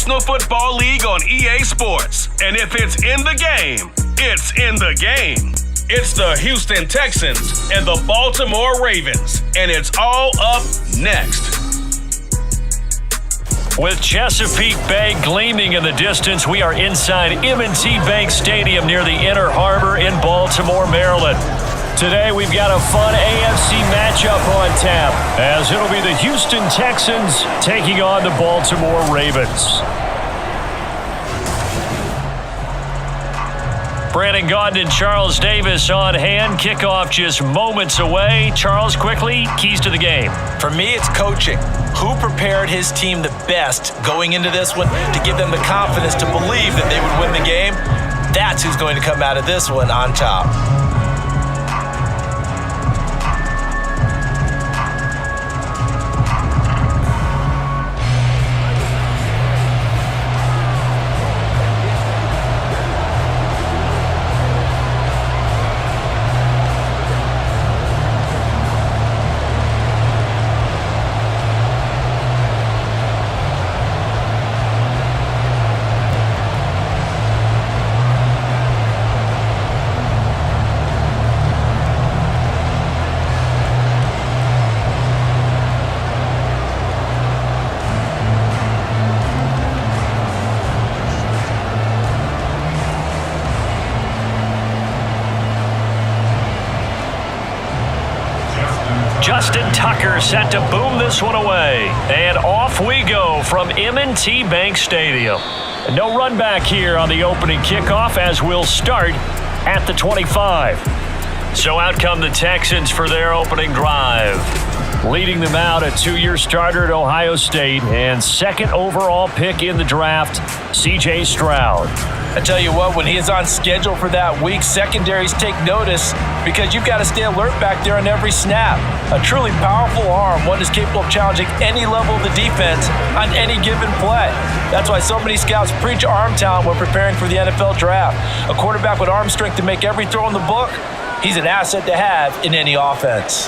National Football League on EA Sports. And if it's in the game, it's in the game. It's the Houston Texans and the Baltimore Ravens. And it's all up next. With Chesapeake Bay gleaming in the distance, we are inside M&T Bank Stadium near the Inner Harbor in Baltimore, Maryland. Today, we've got a fun AFC matchup on tap, as it'll be the Houston Texans taking on the Baltimore Ravens. Brandon Gaudin and Charles Davis on hand. Kickoff just moments away. Charles, quickly, keys to the game. For me, it's coaching. Who prepared his team the best going into this one to give them the confidence to believe that they would win the game? That's who's going to come out of this one on top. Justin Tucker set to boom this one away. And off we go from M&T Bank Stadium. No run back here on the opening kickoff as we'll start at the 25. So out come the Texans for their opening drive. Leading them out, a two-year starter at Ohio State and second overall pick in the draft, C.J. Stroud. I tell you what, when he is on schedule for that week, secondaries take notice because you've got to stay alert back there on every snap. A truly powerful arm, one is capable of challenging any level of the defense on any given play. That's why so many scouts preach arm talent when preparing for the NFL draft. A quarterback with arm strength to make every throw in the book, he's an asset to have in any offense.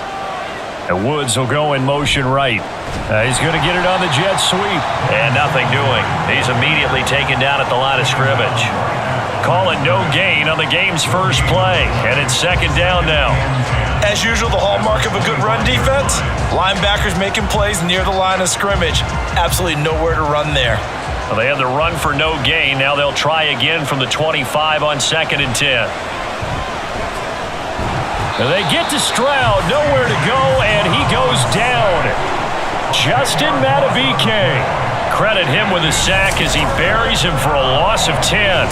And Woods will go in motion right. He's going to get it on the jet sweep. And nothing doing. He's immediately taken down at the line of scrimmage. Calling no gain on the game's first play. And it's second down now. As usual, the hallmark of a good run defense, linebackers making plays near the line of scrimmage. Absolutely nowhere to run there. Well, they have the run for no gain. Now they'll try again from the 25 on 2nd and 10. And they get to Stroud, nowhere to go, and he goes down. Justin Madubuike. Credit him with a sack as he buries him for a loss of 10.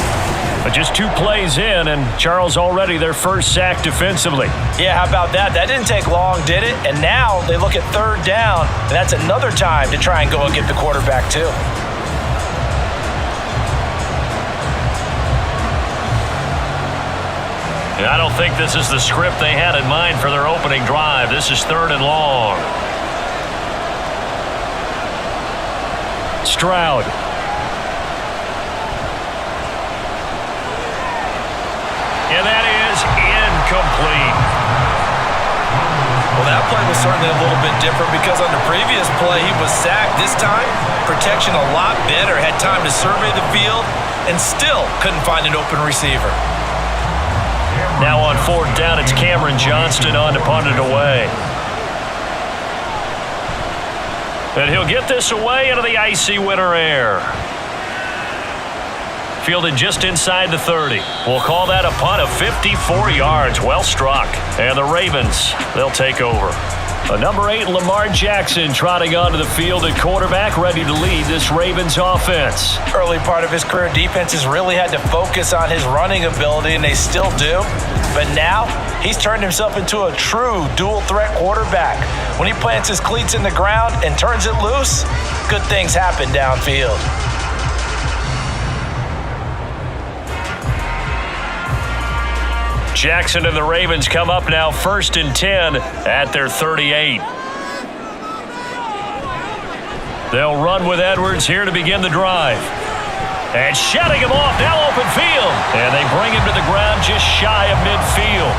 But just 2 plays in, and Charles already their first sack defensively. Yeah, how about that? That didn't take long, did it? And now they look at 3rd down, and that's another time to try and go and get the quarterback too. I don't think this is the script they had in mind for their opening drive. This is 3rd and long. Stroud. And that is incomplete. Well, that play was certainly a little bit different because on the previous play, he was sacked. This time, protection a lot better. Had time to survey the field and still couldn't find an open receiver. Now on 4th down, it's Cameron Johnston on to punt it away. And he'll get this away into the icy winter air. Fielded just inside the 30. We'll call that a punt of 54 yards. Well struck. And the Ravens, they'll take over. A number 8, Lamar Jackson, trotting onto the field at quarterback, ready to lead this Ravens offense. Early part of his career, defenses really had to focus on his running ability, and they still do. But now, he's turned himself into a true dual-threat quarterback. When he plants his cleats in the ground and turns it loose, good things happen downfield. Jackson and the Ravens come up now 1st and 10 at their 38. They'll run with Edwards here to begin the drive. And shutting him off, now open field. And they bring him to the ground just shy of midfield.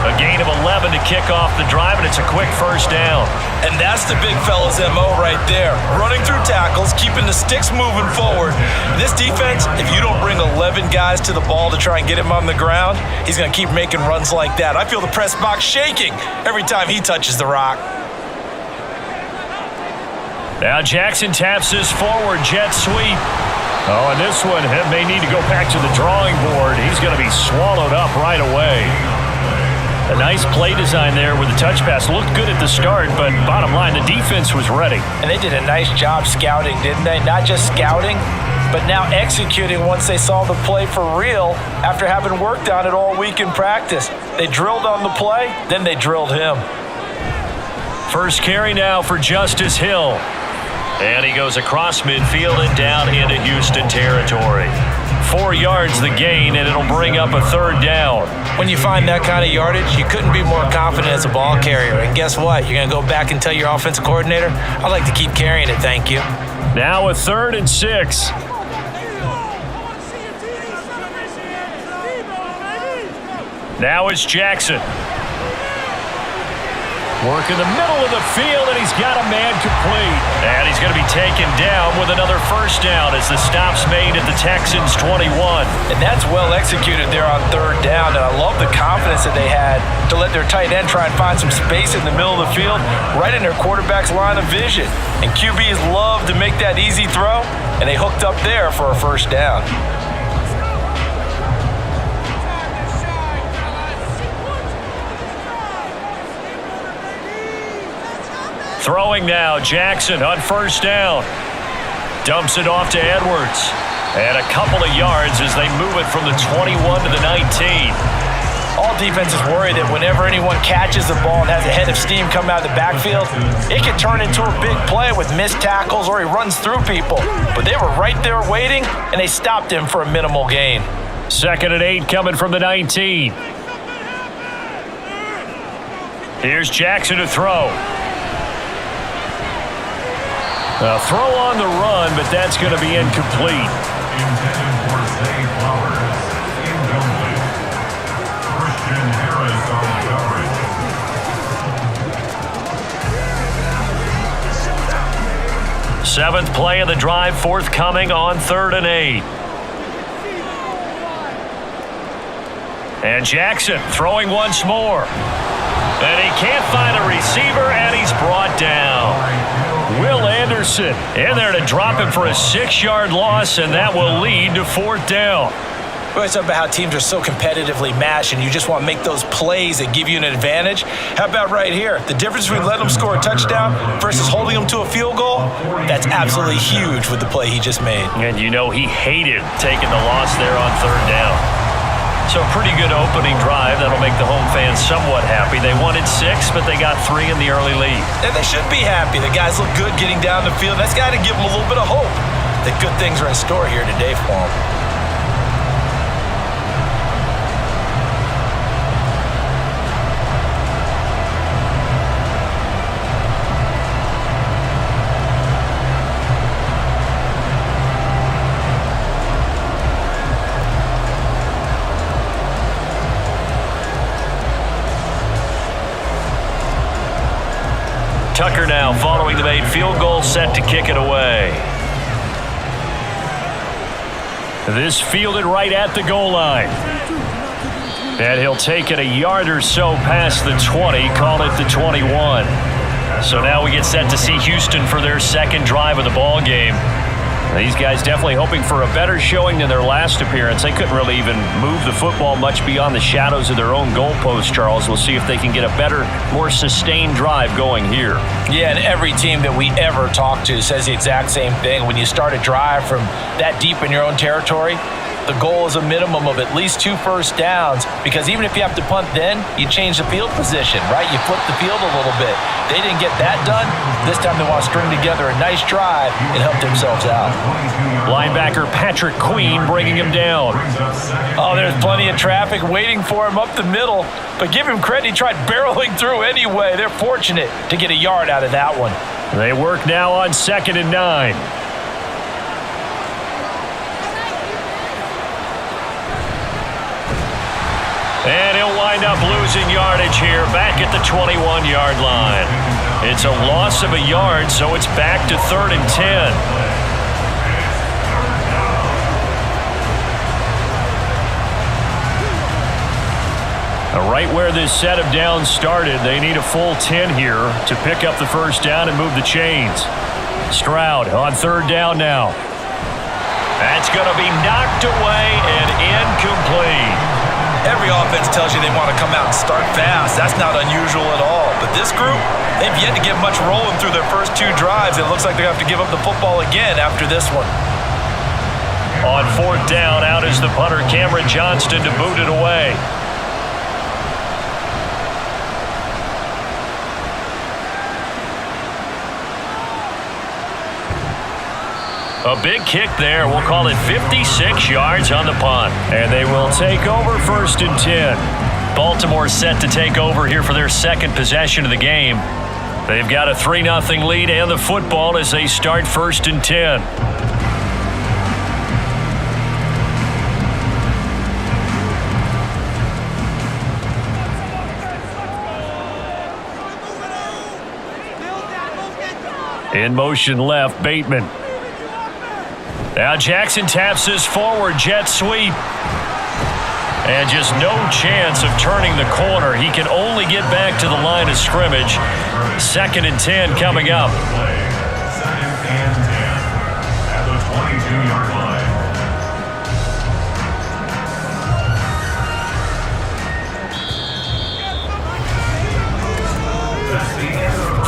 A gain of 11 to kick off the drive, and it's a quick first down. And that's the big fella's MO right there. Running through tackles, keeping the sticks moving forward. This defense, if you don't bring 11 guys to the ball to try and get him on the ground, he's going to keep making runs like that. I feel the press box shaking every time he touches the rock. Now Jackson taps his forward jet sweep. Oh, and this one may need to go back to the drawing board. He's going to be swallowed up right away. A nice play design there with the touch pass. Looked good at the start, but bottom line, the defense was ready. And they did a nice job scouting, didn't they? Not just scouting, but now executing once they saw the play for real after having worked on it all week in practice. They drilled on the play, then they drilled him. First carry now for Justice Hill. And he goes across midfield and down into Houston territory. 4 yards the gain, and it'll bring up a third down. When you find that kind of yardage, you couldn't be more confident as a ball carrier. And guess what? You're going to go back and tell your offensive coordinator, I'd like to keep carrying it, thank you. Now a 3rd and 6. Now it's Jackson. Work in the middle of the field, and he's got a man complete. And he's going to be taken down with another first down as the stop's made at the Texans' 21. And that's well executed there on 3rd down, and I love the confidence that they had to let their tight end try and find some space in the middle of the field, right in their quarterback's line of vision. And QBs love to make that easy throw, and they hooked up there for a first down. Throwing now, Jackson on first down. Dumps it off to Edwards. And a couple of yards as they move it from the 21 to the 19. All defenses worry that whenever anyone catches the ball and has a head of steam come out of the backfield, it can turn into a big play with missed tackles or he runs through people. But they were right there waiting, and they stopped him for a minimal gain. 2nd and 8 coming from the 19. Here's Jackson to throw. A throw on the run, but that's going to be incomplete. Intended for Zay Flowers. Incomplete. Christian Harris on coverage. 7th play of the drive forthcoming on 3rd and 8. And Jackson throwing once more. And he can't find a receiver, and he's brought down. Will Anderson in there to drop him for a 6-yard loss, and that will lead to 4th down. We always talk about how teams are so competitively matched, and you just want to make those plays that give you an advantage. How about right here? The difference between letting them score a touchdown versus holding them to a field goal, that's absolutely huge with the play he just made. And you know he hated taking the loss there on 3rd down. So a pretty good opening drive. That'll make the home fans somewhat happy. They wanted 6, but they got 3 in the early lead. And they should be happy. The guys look good getting down the field. That's got to give them a little bit of hope that good things are in store here today for them. Tucker now following the made field goal, set to kick it away. This fielded right at the goal line. And he'll take it a yard or so past the 20, call it the 21. So now we get set to see Houston for their 2nd drive of the ball game. These guys definitely hoping for a better showing than their last appearance. They couldn't really even move the football much beyond the shadows of their own goalpost, Charles. We'll see if they can get a better, more sustained drive going here. Yeah, and every team that we ever talk to says the exact same thing. When you start a drive from that deep in your own territory, the goal is a minimum of at least 2 first downs, because even if you have to punt then, you change the field position, right? You flip the field a little bit. They didn't get that done. This time they want to string together a nice drive and help themselves out. Linebacker Patrick Queen bringing him down. Oh, there's plenty of traffic waiting for him up the middle, but give him credit, he tried barreling through anyway. They're fortunate to get a yard out of that one. They work now on 2nd and 9. And he'll wind wind up losing yardage here back at the 21-yard line. It's a loss of a yard, so it's back to 3rd and 10. Right where this set of downs started, they need a full 10 here to pick up the first down and move the chains. Stroud on 3rd down now. That's going to be knocked away and incomplete. Every offense tells you they want to come out and start fast. That's not unusual at all. But this group, they've yet to get much rolling through their first 2 drives. It looks like they're going to have to give up the football again after this one. On 4th down, out is the punter Cameron Johnston to boot it away. A big kick there. We'll call it 56 yards on the punt. And they will take over 1st and 10. Baltimore set to take over here for their second possession of the game. They've got a 3-0 lead and the football as they start 1st and 10. In motion left, Bateman. Now Jackson taps this forward jet sweep. And just no chance of turning the corner. He can only get back to the line of scrimmage. 2nd and 10 coming up. 2nd and 10 at the 22-yard line.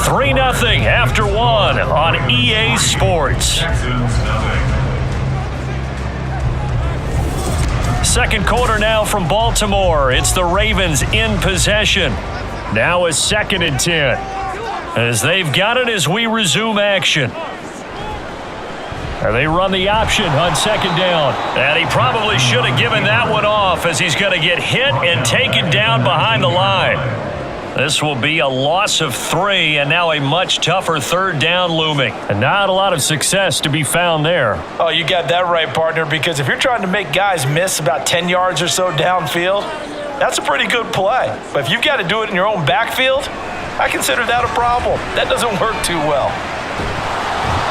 3-0 after 1 on EA Sports. Texans nothing. Second quarter now from Baltimore. It's the Ravens in possession. Now a 2nd and 10. As they've got it as we resume action. They run the option on 2nd down. And he probably should have given that one off as he's going to get hit and taken down behind the line. This will be a loss of 3 and now a much tougher 3rd down looming. And not a lot of success to be found there. Oh, you got that right, partner, because if you're trying to make guys miss about 10 yards or so downfield, that's a pretty good play. But if you've got to do it in your own backfield, I consider that a problem. That doesn't work too well.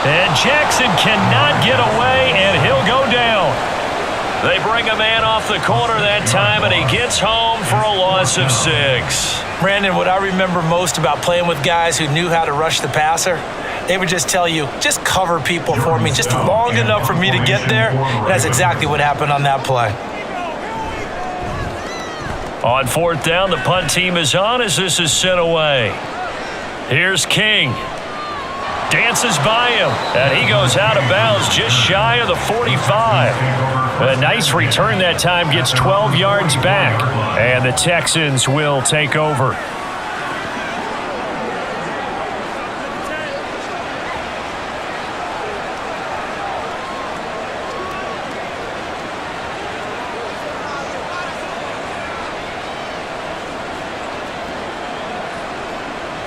And Jackson cannot get away, and he'll go down. They bring a man off the corner that time, and he gets home for a loss of 6. Brandon, what I remember most about playing with guys who knew how to rush the passer, they would just tell you, just cover people for me, just long enough for me to get there. And that's exactly what happened on that play. On 4th down, the punt team is on as this is sent away. Here's King. Dances by him, and he goes out of bounds just shy of the 45. A nice return that time, gets 12 yards back, and the Texans will take over.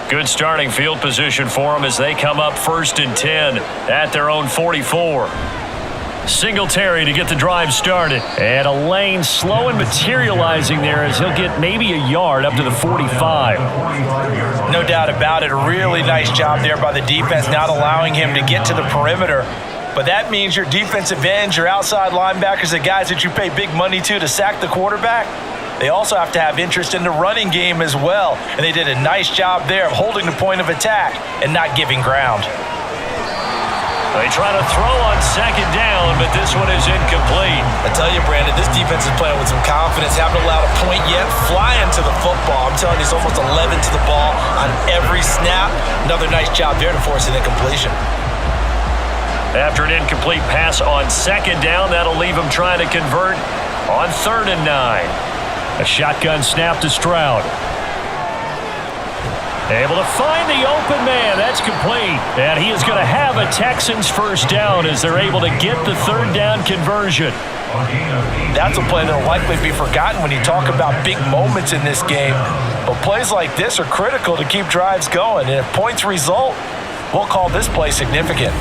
Good starting field position for them as they come up 1st and 10 at their own 44. Singletary to get the drive started. And a lane slow and materializing there as he'll get maybe a yard up to the 45. No doubt about it. A really nice job there by the defense, not allowing him to get to the perimeter. But that means your defensive ends, your outside linebackers, the guys that you pay big money to sack the quarterback, they also have to have interest in the running game as well. And they did a nice job there of holding the point of attack and not giving ground. They try to throw on 2nd down, but this one is incomplete. I tell you, Brandon, this defense is playing with some confidence. Haven't allowed a point yet. Flying to the football. I'm telling you, it's almost 11 to the ball on every snap. Another nice job there to force an incompletion. After an incomplete pass on 2nd down, that'll leave him trying to convert on 3rd and 9. A shotgun snap to Stroud. Able to find the open man. That's complete. And he is going to have a Texans first down as they're able to get the 3rd down conversion. That's a play that will likely be forgotten when you talk about big moments in this game. But plays like this are critical to keep drives going. And if points result, we'll call this play significant.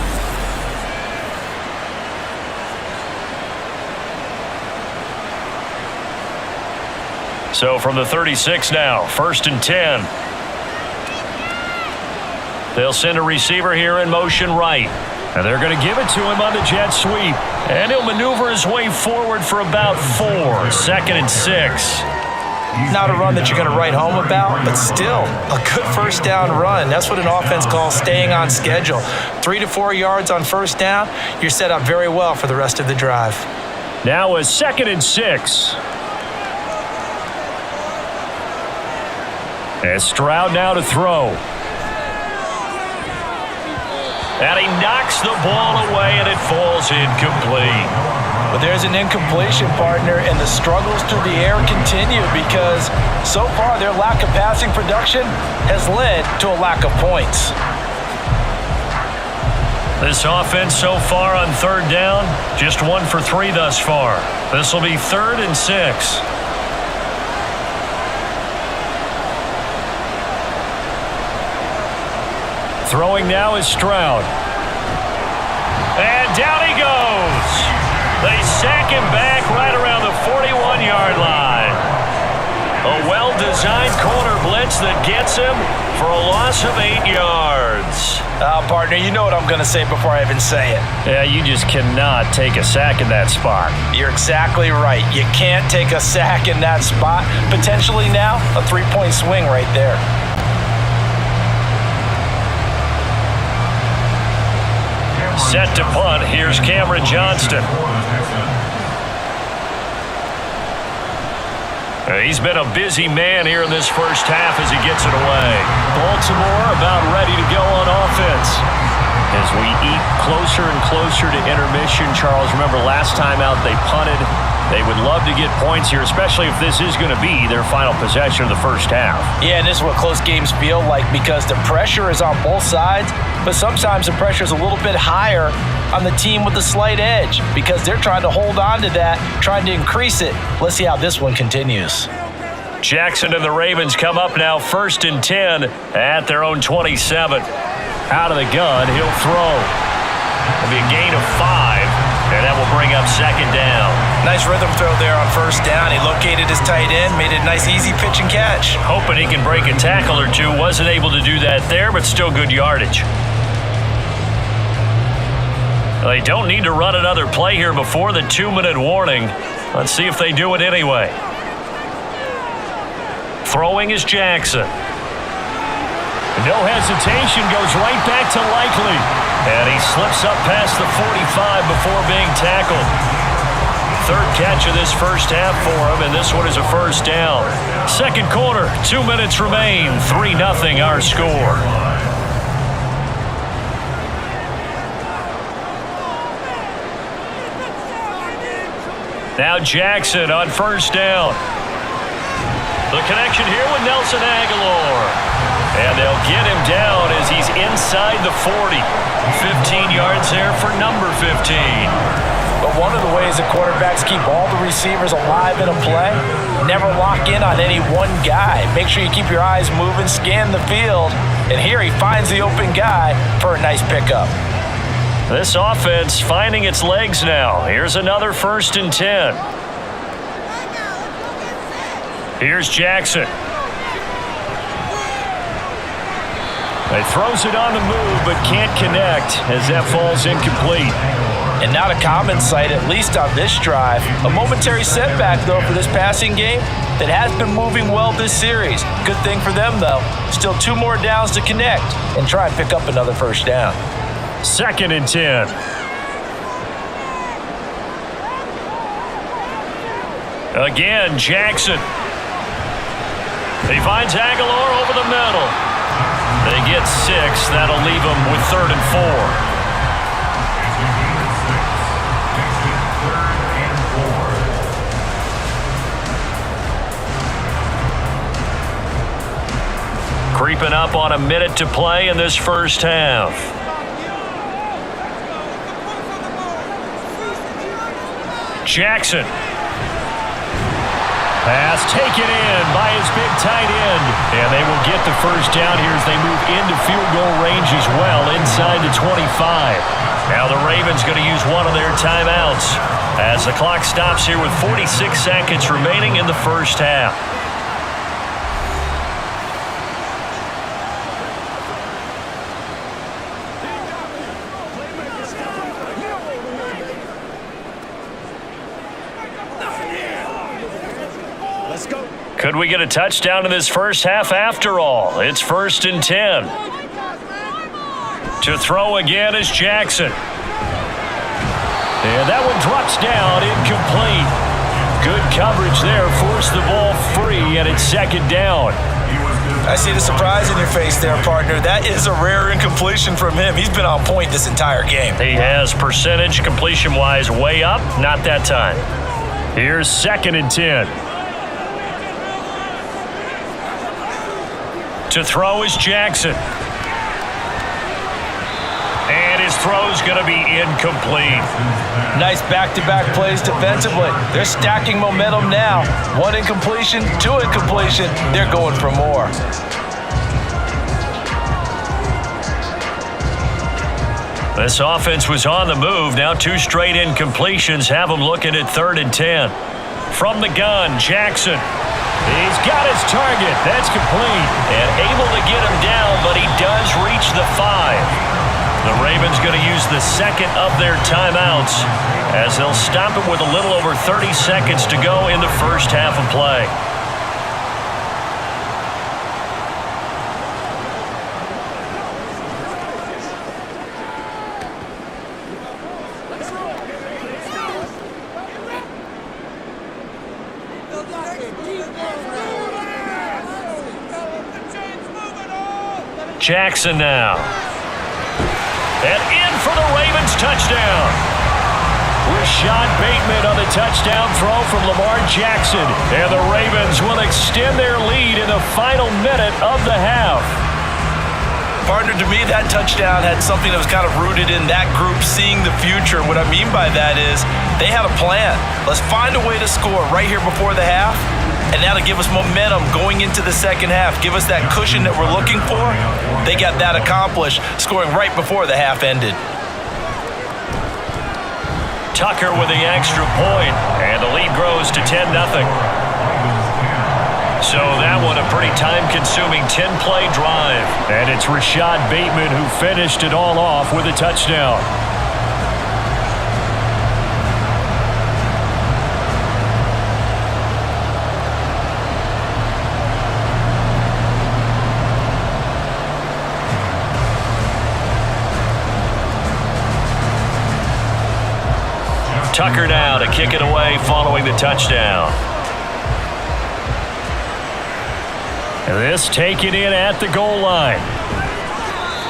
So from the 36 now, 1st and 10. They'll send a receiver here in motion right. And they're going to give it to him on the jet sweep. And he'll maneuver his way forward for about 4. 2nd and 6. Not a run that you're going to write home about, but still a good first down run. That's what an offense calls staying on schedule. 3 to 4 yards on first down, you're set up very well for the rest of the drive. Now a 2nd and 6. And Stroud now to throw. And he knocks the ball away, and it falls incomplete. But there's an incompletion, partner, and the struggles through the air continue because so far their lack of passing production has led to a lack of points. This offense so far on 3rd down, just 1 for 3 thus far. This will be 3rd and 6. Throwing now is Stroud. And down he goes. They sack him back right around the 41-yard line. A well-designed corner blitz that gets him for a loss of 8 yards. Partner, you know what I'm going to say before I even say it. Yeah, you just cannot take a sack in that spot. You're exactly right. You can't take a sack in that spot. Potentially now, a 3-point swing right there. Set to punt. Here's Cameron Johnston. He's been a busy man here in this first half as he gets it away. Baltimore about ready to go on offense. As we eat closer and closer to intermission, Charles, remember last time out they punted. They would love to get points here, especially if this is going to be their final possession of the first half. Yeah, and this is what close games feel like because the pressure is on both sides, but sometimes the pressure is a little bit higher on the team with the slight edge because they're trying to hold on to that, trying to increase it. Let's see how this one continues. Jackson and the Ravens come up now 1st and 10 at their own 27. Out of the gun, he'll throw. It'll be a gain of 5. And that will bring up 2nd down. Nice rhythm throw there on first down. He located his tight end, made it a nice easy pitch and catch. Hoping he can break a tackle or two. Wasn't able to do that there, but still good yardage. They don't need to run another play here before the 2-minute warning. Let's see if they do it anyway. Throwing is Jackson. No hesitation, goes right back to Likely. And he slips up past the 45 before being tackled. 3rd catch of this first half for him, and this one is a first down. 2nd quarter, 2 minutes remain. 3-0 our score. Now Jackson on first down. The connection here with Nelson Aguilar. And they'll get him down as he's inside the 40. 15 yards there for number 15. But one of the ways that quarterbacks keep all the receivers alive in a play, never lock in on any one guy. Make sure you keep your eyes moving, scan the field. And here he finds the open guy for a nice pickup. This offense finding its legs now. Here's another 1st and 10. Here's Jackson. He throws it on the move, but can't connect as that falls incomplete. And not a common sight, at least on this drive. A momentary setback, though, for this passing game that has been moving well this series. Good thing for them, though. Still 2 more downs to connect and try and pick up another first down. 2nd and 10. Again, Jackson. He finds Aguilar over the middle. They get 6. That'll leave them with 3rd and 4. Creeping up on a minute to play in this first half. Jackson. Pass taken in by his big tight end. And they will get the first down here as they move into field goal range as well, inside the 25. Now the Ravens going to use one of their timeouts as the clock stops here with 46 seconds remaining in the first half. Could we get a touchdown in this first half after all? It's 1st and 10. To throw again is Jackson. And that one drops down, incomplete. Good coverage there, forced the ball free, and it's 2nd down. I see the surprise in your face there, partner. That is a rare incompletion from him. He's been on point this entire game. He has percentage completion-wise way up, not that time. Here's 2nd and 10. To throw is Jackson. And his throw's going to be incomplete. Nice back-to-back plays defensively. They're stacking momentum now. 1 incompletion, 2 incompletion. They're going for more. This offense was on the move. Now 2 straight incompletions have them looking at 3rd and 10. From the gun, Jackson. He's got his target. That's complete. And able to get him down, but he does reach the 5. The Ravens going to use the 2nd of their timeouts as they'll stop it with a little over 30 seconds to go in the first half of play. Jackson now. And in for the Ravens touchdown. Rashad Bateman on the touchdown throw from Lamar Jackson. And the Ravens will extend their lead in the final minute of the half. Partner, to me, that touchdown had something that was kind of rooted in that group seeing the future. What I mean by that is they had a plan. Let's find a way to score right here before the half. And that'll give us momentum going into the second half. Give us that cushion that we're looking for. They got that accomplished, scoring right before the half ended. Tucker with the extra point, and the lead grows to 10-0. So that one a pretty time-consuming 10-play drive. And it's Rashad Bateman who finished it all off with a touchdown. Tucker now to kick it away following the touchdown. And this taken in at the goal line.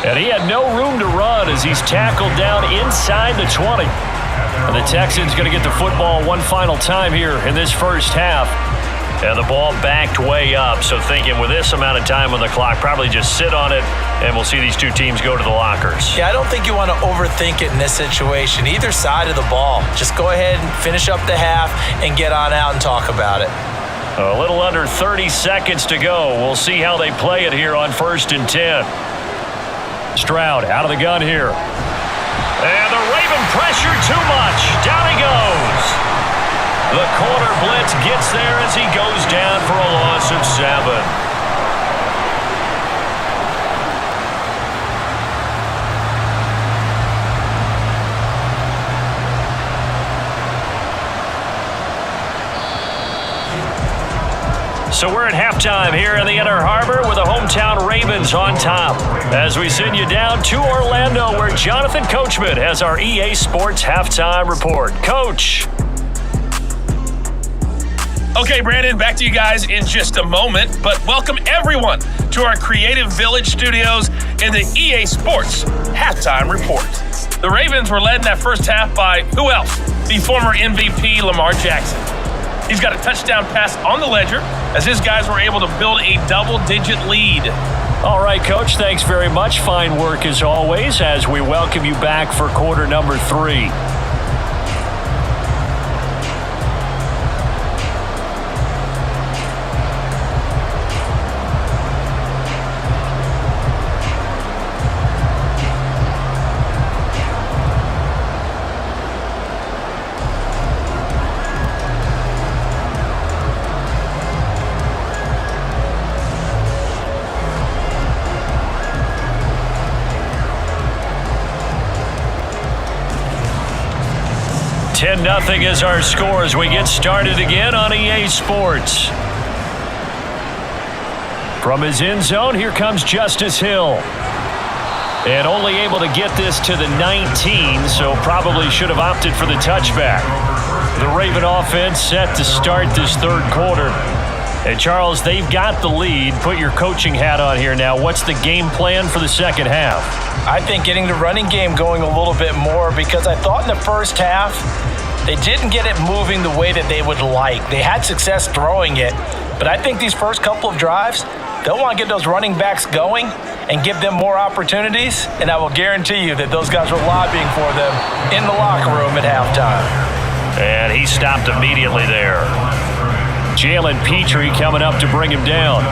And he had no room to run as he's tackled down inside the 20. And the Texans going to get the football one final time here in this first half. And the ball backed way up, so thinking with this amount of time on the clock, probably just sit on it, and we'll see these two teams go to the lockers. Yeah, I don't think you want to overthink it in this situation. Either side of the ball. Just go ahead and finish up the half and get on out and talk about it. A little under 30 seconds to go. We'll see how they play it here on 1st and 10. Stroud out of the gun here. And the Raven pressure too much. Down he goes. The corner blitz gets there as he goes down for a loss of 7. So we're at halftime here in the Inner Harbor with the hometown Ravens on top. As we send you down to Orlando where Jonathan Coachman has our EA Sports halftime report. Coach. Okay, Brandon, back to you guys in just a moment, but welcome everyone to our Creative Village studios in the EA Sports halftime report. The Ravens were led in that first half by who else? The former MVP Lamar Jackson. He's got a touchdown pass on the ledger as his guys were able to build a double-digit lead. All right, Coach, thanks very much. Fine work as always as we welcome you back for quarter number 3. Nothing is our score as we get started again on EA Sports. From his end zone, here comes Justice Hill. And only able to get this to the 19, so probably should have opted for the touchback. The Raven offense set to start this third quarter. And Charles, they've got the lead. Put your coaching hat on here now. What's the game plan for the second half? I think getting the running game going a little bit more, because I thought in the first half they didn't get it moving the way that they would like. They had success throwing it, but I think these first couple of drives, they'll want to get those running backs going and give them more opportunities, and I will guarantee you that those guys were lobbying for them in the locker room at halftime. And he stopped immediately there. Jalen Petrie coming up to bring him down.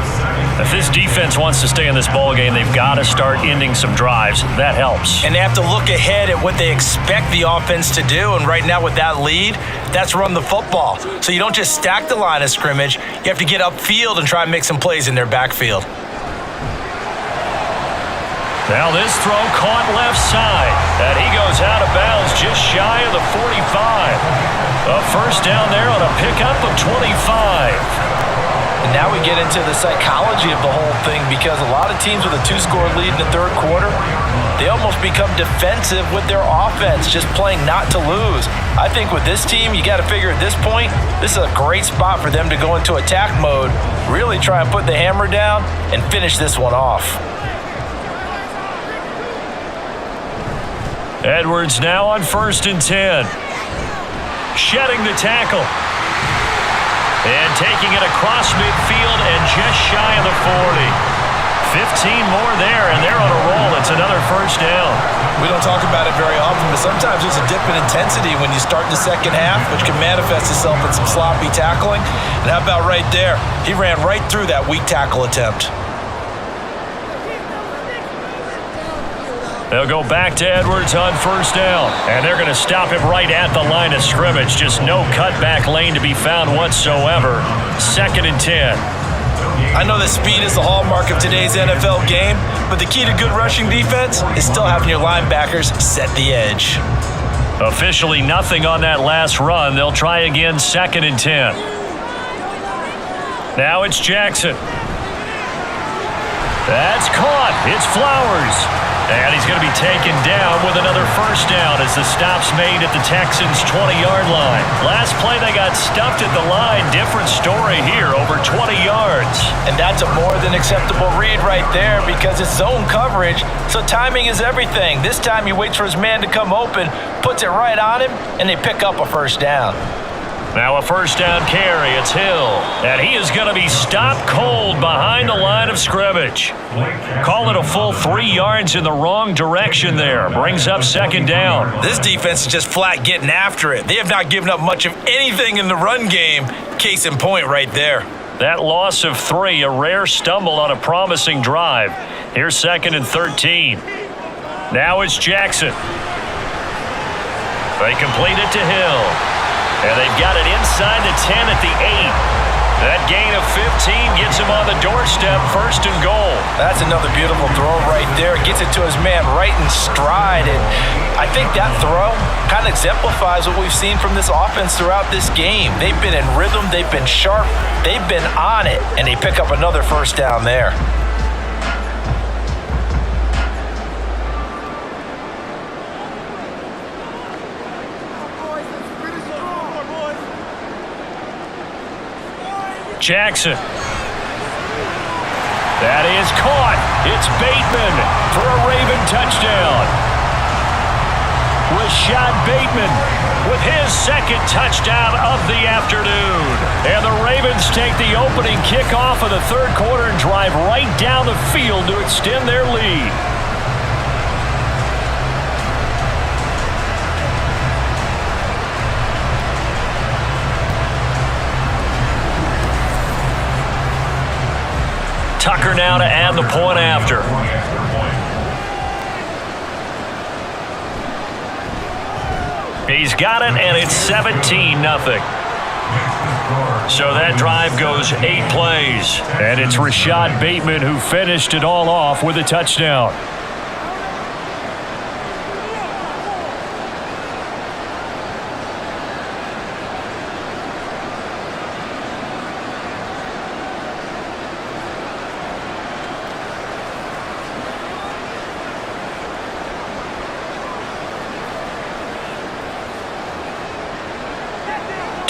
If this defense wants to stay in this ballgame, they've got to start ending some drives. That helps. And they have to look ahead at what they expect the offense to do, and right now with that lead, that's run the football. So you don't just stack the line of scrimmage, you have to get upfield and try and make some plays in their backfield. Now this throw caught left side, and he goes out of bounds just shy of the 45. A first down there on a pickup of 25. And now we get into the psychology of the whole thing, because a lot of teams with a 2-score lead in the third quarter, they almost become defensive with their offense, just playing not to lose. I think with this team, you got to figure at this point, this is a great spot for them to go into attack mode, really try and put the hammer down and finish this one off. Edwards now on 1st and 10. Shedding the tackle. And taking it across midfield and just shy of the 40. 15 more there, and they're on a roll. It's another first down. We don't talk about it very often, but sometimes there's a dip in intensity when you start the second half, which can manifest itself in some sloppy tackling. And how about right there? He ran right through that weak tackle attempt. They'll go back to Edwards on 1st down, and they're going to stop him right at the line of scrimmage. Just no cutback lane to be found whatsoever. 2nd and 10. I know that speed is the hallmark of today's NFL game, but the key to good rushing defense is still having your linebackers set the edge. Officially nothing on that last run. They'll try again 2nd and 10. Now it's Jackson. That's caught. It's Flowers. And he's going to be taken down with another first down as the stop's made at the Texans' 20-yard line. Last play, they got stuffed at the line. Different story here, over 20 yards. And that's a more than acceptable read right there, because it's zone coverage, so timing is everything. This time he waits for his man to come open, puts it right on him, and they pick up a first down. Now a first down carry. It's Hill. And he is going to be stopped cold behind the line of scrimmage. Call it a full 3 yards in the wrong direction there. Brings up 2nd down. This defense is just flat getting after it. They have not given up much of anything in the run game. Case in point right there. That loss of 3, a rare stumble on a promising drive. Here's 2nd and 13. Now it's Jackson. They complete it to Hill. And they've got it inside the 10 at the 8. That gain of 15 gets him on the doorstep, 1st and goal. That's another beautiful throw right there. Gets it to his man right in stride. And I think that throw kind of exemplifies what we've seen from this offense throughout this game. They've been in rhythm. They've been sharp. They've been on it. And they pick up another first down there. Jackson. That is caught. It's Bateman for a Raven touchdown. Rashad Bateman with his 2nd touchdown of the afternoon. And the Ravens take the opening kickoff of the third quarter and drive right down the field to extend their lead. Tucker now to add the point after. He's got it, and it's 17-0. So that drive goes 8 plays. And it's Rashad Bateman who finished it all off with a touchdown.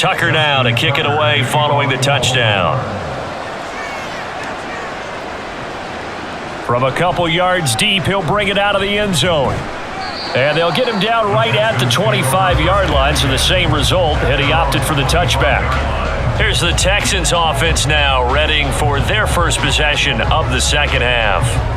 Tucker now to kick it away following the touchdown. From a couple yards deep, he'll bring it out of the end zone. And they'll get him down right at the 25-yard line, so the same result, and he opted for the touchback. Here's the Texans offense now, readying for their first possession of the second half.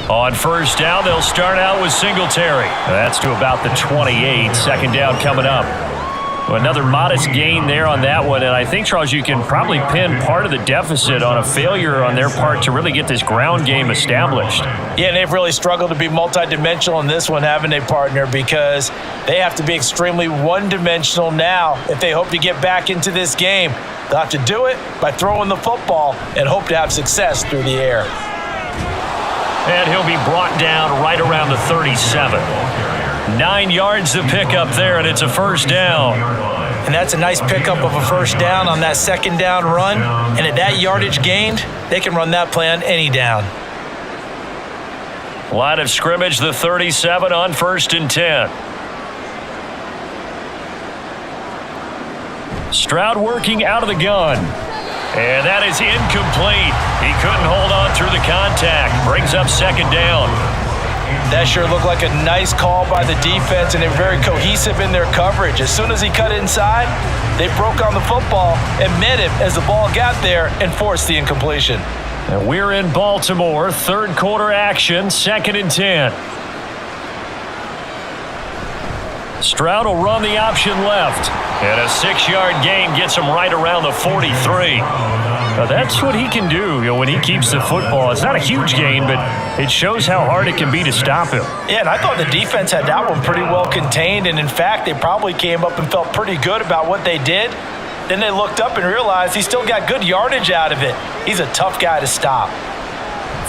On first down, they'll start out with Singletary. That's to about the 28. Second down coming up. Another modest gain there on that one. And I think, Charles, you can probably pin part of the deficit on a failure on their part to really get this ground game established. Yeah, and they've really struggled to be multidimensional in this one, having a partner, because they have to be extremely one-dimensional now if they hope to get back into this game. They'll have to do it by throwing the football and hope to have success through the air. And he'll be brought down right around the 37. 9 yards to pick up there, and it's a first down. And that's a nice pickup of a first down on that second down run. And at that yardage gained, they can run that play on any down. Line of scrimmage, the 37 on 1st and 10. Stroud working out of the gun. And that is incomplete. He couldn't hold on through the contact. Brings up second down. That sure looked like a nice call by the defense, and they're very cohesive in their coverage. As soon as he cut inside, they broke on the football and met him as the ball got there and forced the incompletion. And we're in Baltimore. Third quarter action, 2nd and 10. Stroud will run the option left. And a 6-yard gain gets him right around the 43. Now that's what he can do, when he keeps the football. It's not a huge gain, but it shows how hard it can be to stop him. Yeah, and I thought the defense had that one pretty well contained. And in fact, they probably came up and felt pretty good about what they did. Then they looked up and realized he still got good yardage out of it. He's a tough guy to stop.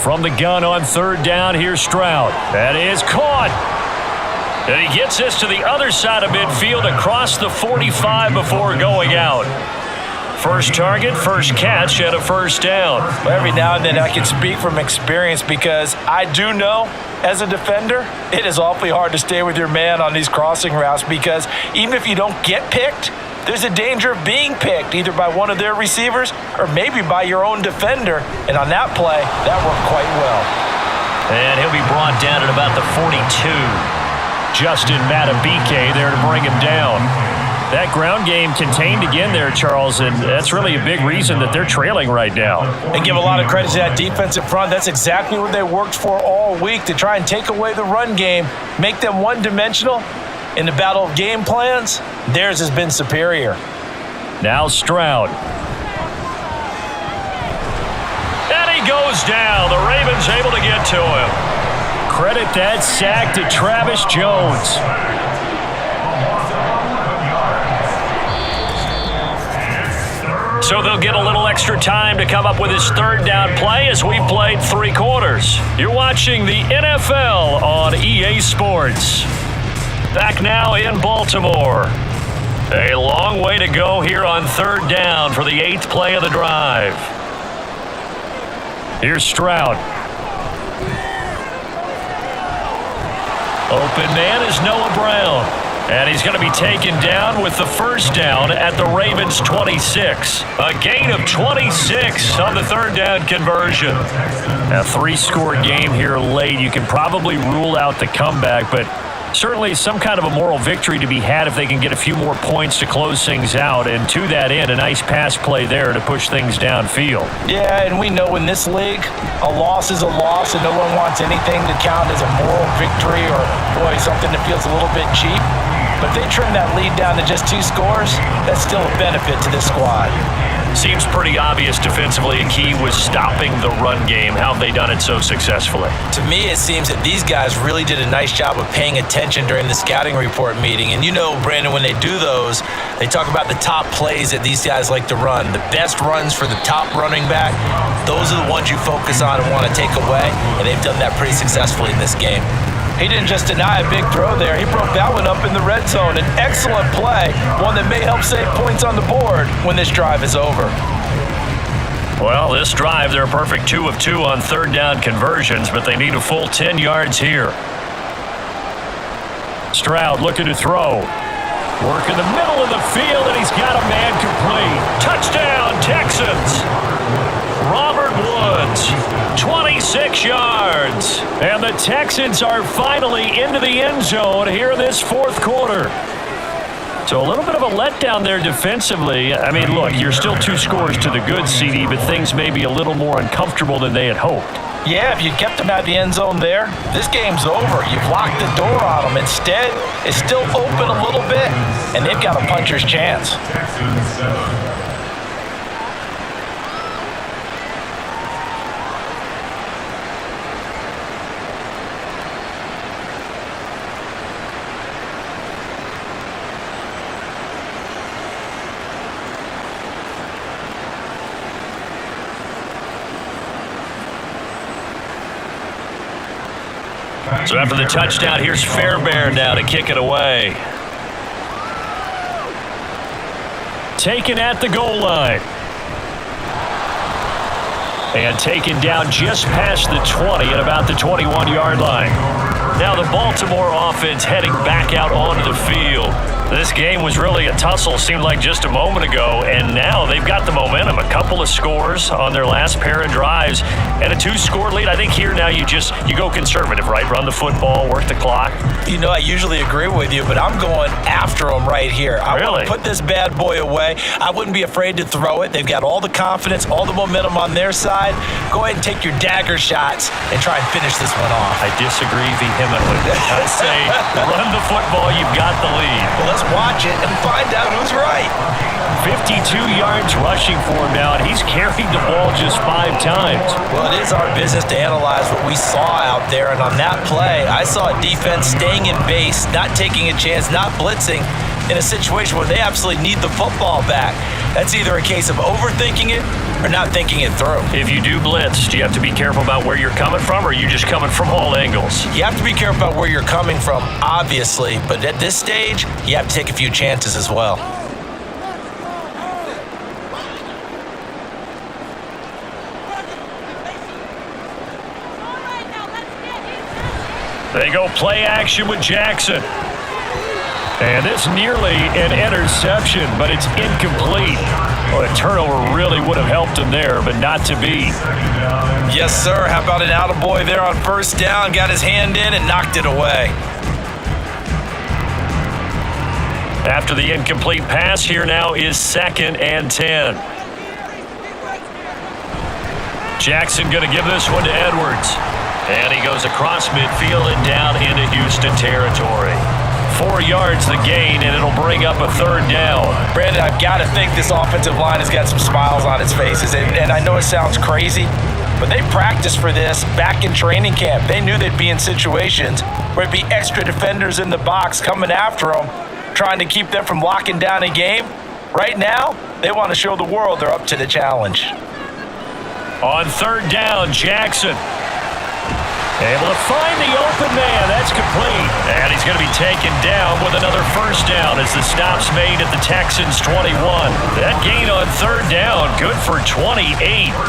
From the gun on third down, here's Stroud. That is caught. And he gets this to the other side of midfield across the 45 before going out. First target, first catch, and a first down. Well, every now and then I can speak from experience, because I do know as a defender, it is awfully hard to stay with your man on these crossing routes, because even if you don't get picked, there's a danger of being picked either by one of their receivers or maybe by your own defender. And on that play, that worked quite well. And he'll be brought down at about the 42. Justin Matabike there to bring him down. That ground game contained again there, Charles, and that's really a big reason that they're trailing right now. And give a lot of credit to that defensive front. That's exactly what they worked for all week, to try and take away the run game, make them one-dimensional. In the battle of game plans, theirs has been superior. Now Stroud. And he goes down. The Ravens able to get to him. Credit that sack to Travis Jones. So they'll get a little extra time to come up with his third down play as we've played 3 quarters. You're watching the NFL on EA Sports. Back now in Baltimore. A long way to go here on third down for the 8th play of the drive. Here's Stroud. Open man is Noah Brown. And he's going to be taken down with the first down at the Ravens' 26. A gain of 26 on the third down conversion. A 3-score game here late. You can probably rule out the comeback, but certainly some kind of a moral victory to be had if they can get a few more points to close things out. And to that end, a nice pass play there to push things downfield. Yeah, and we know in this league, a loss is a loss, and no one wants anything to count as a moral victory or, boy, something that feels a little bit cheap. But if they trim that lead down to just 2 scores, that's still a benefit to this squad. Seems pretty obvious defensively. A key was stopping the run game. How have they done it so successfully? To me, it seems that these guys really did a nice job of paying attention during the scouting report meeting. And you know, Brandon, when they do those, they talk about the top plays that these guys like to run. The best runs for the top running back, those are the ones you focus on and want to take away. And they've done that pretty successfully in this game. He didn't just deny a big throw there. He broke that one up in the red zone. An excellent play, one that may help save points on the board when this drive is over. Well, this drive, they're a perfect 2 of 2 on third down conversions, but they need a full 10 yards here. Stroud looking to throw. Work in the middle of the field, and he's got a man complete. Touchdown, Texans. Robert Woods, 26 yards. And the Texans are finally into the end zone here in this fourth quarter. So a little bit of a letdown there defensively. I mean, look, you're still 2 scores to the good, CD, but things may be a little more uncomfortable than they had hoped. Yeah, if you kept them out of the end zone there, this game's over. You've locked the door on them. Instead, it's still open a little bit, and they've got a puncher's chance. Texans 7. So after the touchdown, here's Fairbairn now to kick it away. Taken at the goal line. And taken down just past the 20 at about the 21-yard line. Now the Baltimore offense heading back out onto the field. This game was really a tussle, seemed like just a moment ago, and now they've got the momentum. A couple of scores on their last pair of drives and a 2-score lead. I think here now you go conservative, right? Run the football, work the clock. You know, I usually agree with you, but I'm going after them right here. I want to put this bad boy away. I wouldn't be afraid to throw it. They've got all the confidence, all the momentum on their side. Go ahead and take your dagger shots and try and finish this one off. I disagree vehemently. I say run the football, you've got the lead. Well, let's watch it and find out who's right. 52 yards rushing for him now, and he's carried the ball just 5 times. Well, it is our business to analyze what we saw out there, and on that play, I saw a defense staying in base, not taking a chance, not blitzing in a situation where they absolutely need the football back. That's either a case of overthinking it or not thinking it through. If you do blitz, do you have to be careful about where you're coming from, or are you just coming from all angles? You have to be careful about where you're coming from, obviously, but at this stage, you have to take a few chances as well. They go play action with Jackson. And it's nearly an interception, but it's incomplete. Well, a turnover really would have helped him there, but not to be. Yes, sir. How about an attaboy there on first down? Got his hand in and knocked it away. After the incomplete pass, here now is 2nd and 10. Jackson going to give this one to Edwards. And he goes across midfield and down into Houston territory. 4 yards the gain, and it'll bring up a 3rd down. Brandon, I've got to think this offensive line has got some smiles on its faces. And I know it sounds crazy, but they practiced for this back in training camp. They knew they'd be in situations where it'd be extra defenders in the box coming after them, trying to keep them from locking down a game. Right now, they want to show the world they're up to the challenge. On 3rd down, Jackson able to find the open man. That's complete. And he's going to be taken down with another 1st down as the stop's made at the Texans' 21. That gain on 3rd down, good for 28.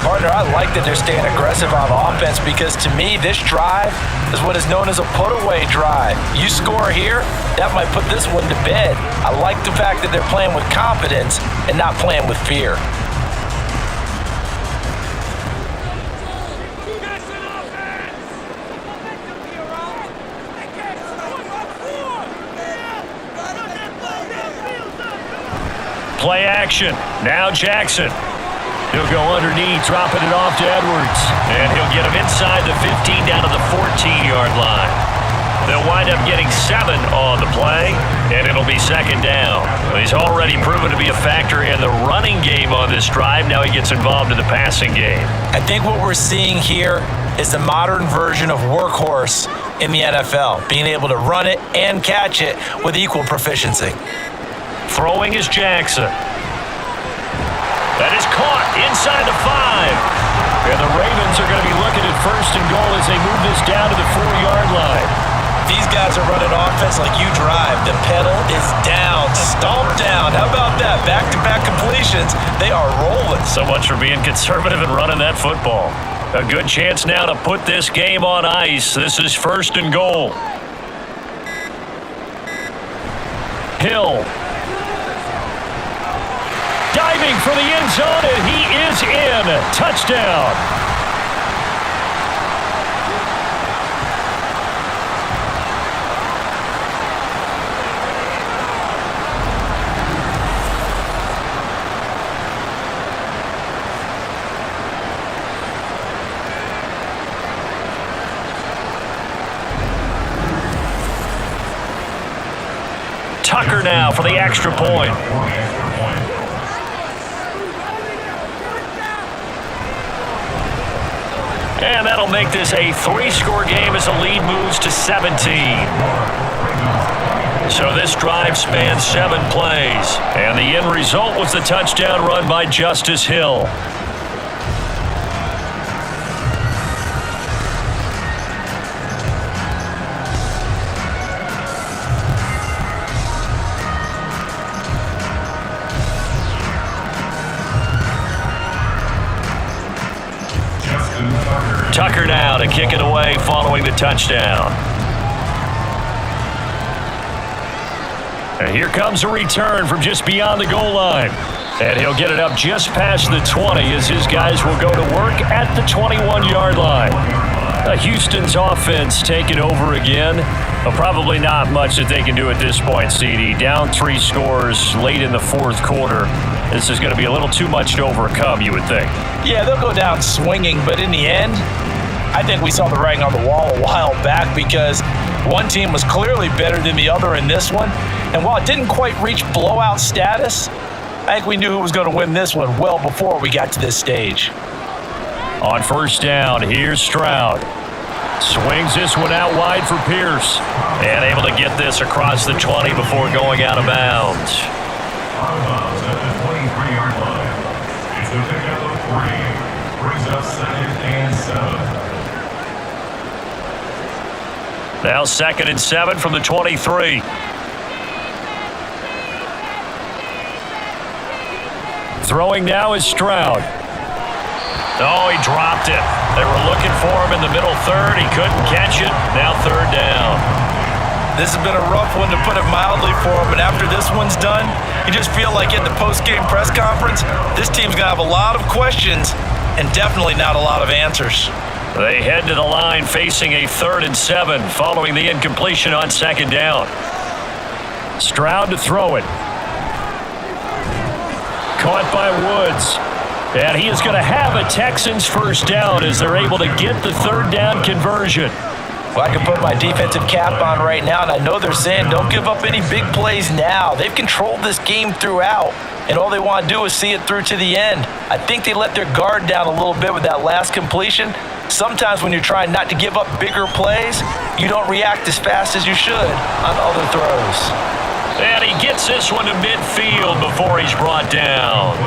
Partner, I like that they're staying aggressive on offense because to me, this drive is what is known as a put-away drive. You score here, that might put this one to bed. I like the fact that they're playing with confidence and not playing with fear. Play action. Now Jackson. He'll go underneath, dropping it off to Edwards. And he'll get him inside the 15 down to the 14-yard line. They'll wind up getting 7 on the play, and it'll be 2nd down. He's already proven to be a factor in the running game on this drive. Now he gets involved in the passing game. I think what we're seeing here is the modern version of workhorse in the NFL, being able to run it and catch it with equal proficiency. Throwing is Jackson. That is caught inside the 5. And the Ravens are going to be looking at 1st and goal as they move this down to the 4-yard line. these guys are running offense like you drive. The pedal is down, stomp down. How about that? Back-to-back completions. They are rolling. So much for being conservative and running that football. A good chance now to put this game on ice. This is 1st and goal. Hill. Diving for the end zone, and he is in. Touchdown. Tucker now for the extra point. And that'll make this a 3-score game as the lead moves to 17. So this drive spans 7 plays. And the end result was the touchdown run by Justice Hill. Tucker now to kick it away following the touchdown. And here comes a return from just beyond the goal line. And he'll get it up just past the 20 as his guys will go to work at the 21-yard line. Houston's offense taking over again. Well, probably not much that they can do at this point, CD. Down 3 scores late in the 4th quarter. This is going to be a little too much to overcome, you would think. Yeah, they'll go down swinging, but in the end, I think we saw the writing on the wall a while back because one team was clearly better than the other in this one. And while it didn't quite reach blowout status, I think we knew who was going to win this one well before we got to this stage. On 1st down, here's Stroud. Swings this one out wide for Pierce. And able to get this across the 20 before going out of bounds. Out of bounds at the 23-yard line. It's a pickup of 3. Brings up 2nd and 7. Now 2nd and 7 from the 23. Throwing now is Stroud. Oh, he dropped it. They were looking for him in the middle 3rd. He couldn't catch it. Now 3rd down. This has been a rough one to put it mildly for him, but after this one's done, you just feel like in the post-game press conference, this team's going to have a lot of questions and definitely not a lot of answers. They head to the line facing a 3rd and 7 following the incompletion on 2nd down. Stroud to throw it. Caught by Woods. And he is going to have a Texans 1st down as they're able to get the 3rd down conversion. Well, I can put my defensive cap on right now, and I know they're saying don't give up any big plays now. They've controlled this game throughout, and all they want to do is see it through to the end. I think they let their guard down a little bit with that last completion. Sometimes when you're trying not to give up bigger plays, you don't react as fast as you should on other throws. And he gets this one to midfield before he's brought down.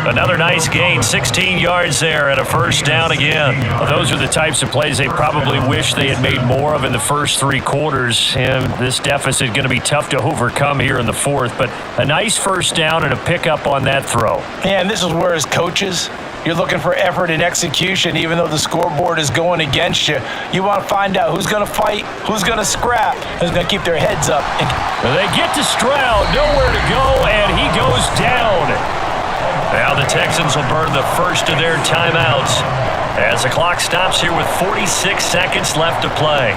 Another nice gain, 16 yards there and a 1st down again. Well, those are the types of plays they probably wish they had made more of in the first 3 quarters. And this deficit going to be tough to overcome here in the 4th. But a nice 1st down and a pickup on that throw. Yeah, and this is where as coaches, you're looking for effort and execution, even though the scoreboard is going against you. You want to find out who's going to fight, who's going to scrap, who's going to keep their heads up. They get to Stroud, nowhere to go, and he goes down. Now the Texans will burn the first of their timeouts as the clock stops here with 46 seconds left to play.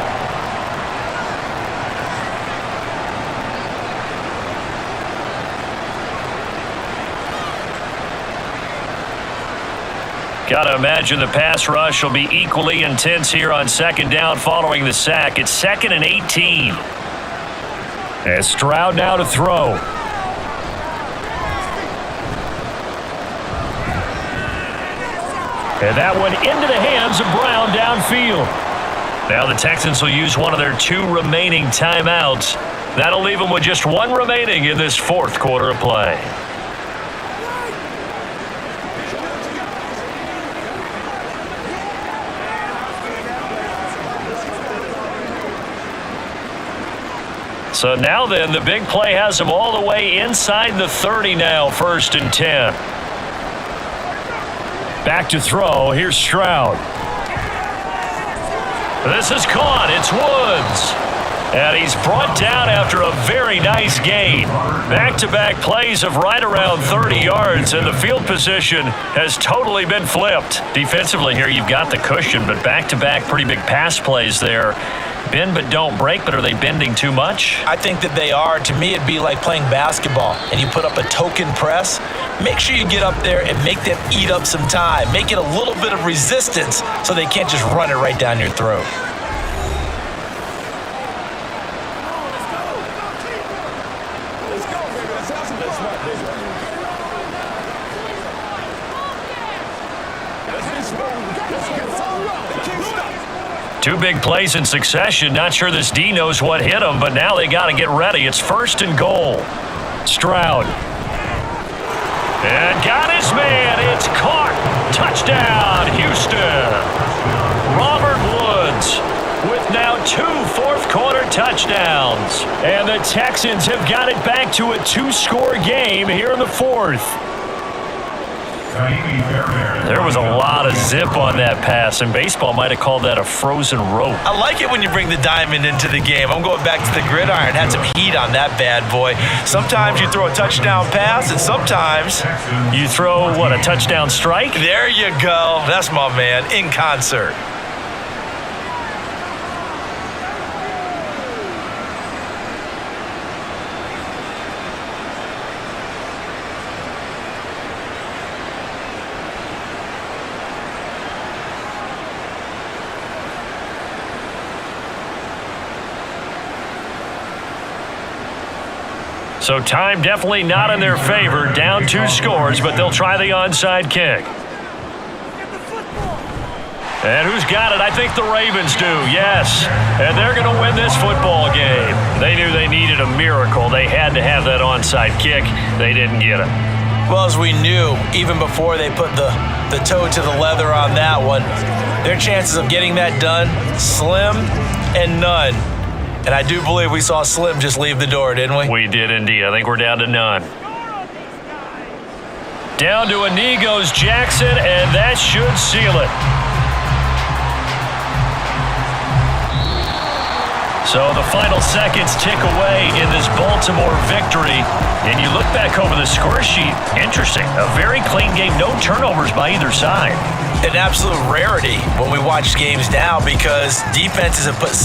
Got to imagine the pass rush will be equally intense here on 2nd down following the sack. It's 2nd and 18. As Stroud now to throw. And that one into the hands of Brown downfield. Now the Texans will use one of their 2 remaining timeouts. That'll leave them with just 1 remaining in this 4th quarter of play. So now then, the big play has them all the way inside the 30 now, 1st and 10. Back to throw. Here's Stroud. This is caught. It's Woods. And he's brought down after a very nice gain. Back-to-back plays of right around 30 yards, and the field position has totally been flipped. Defensively here, you've got the cushion, but back-to-back pretty big pass plays there. Bend but don't break, but are they bending too much? I think that they are. To me, it'd be like playing basketball, and you put up a token press. Make sure you get up there and make them eat up some time. Make it a little bit of resistance so they can't just run it right down your throat. Two big plays in succession. Not sure this D knows what hit him, but now they got to get ready. It's 1st and goal. Stroud. And got his man. It's caught. Touchdown, Houston. Robert Woods with now 2 fourth-quarter touchdowns. And the Texans have got it back to a 2-score game here in the 4th. There was a lot of zip on that pass, and baseball might have called that a frozen rope. I like it when you bring the diamond into the game. I'm going back to the gridiron. Had some heat on that bad boy. Sometimes you throw a touchdown pass, and sometimes you throw, what, a touchdown strike? There you go. That's my man, in concert. So time definitely not in their favor. Down 2 scores, but they'll try the onside kick. And who's got it? I think the Ravens do, yes. And they're going to win this football game. They knew they needed a miracle. They had to have that onside kick. They didn't get it. Well, as we knew, even before they put the toe to the leather on that one, their chances of getting that done, slim and none. And I do believe we saw Slim just leave the door, didn't we? We did indeed. I think we're down to none. Down to a knee goes Jackson, and that should seal it. So the final seconds tick away in this Baltimore victory. And you look back over the score sheet, interesting. A very clean game, no turnovers by either side. An absolute rarity when we watch games now because defenses have put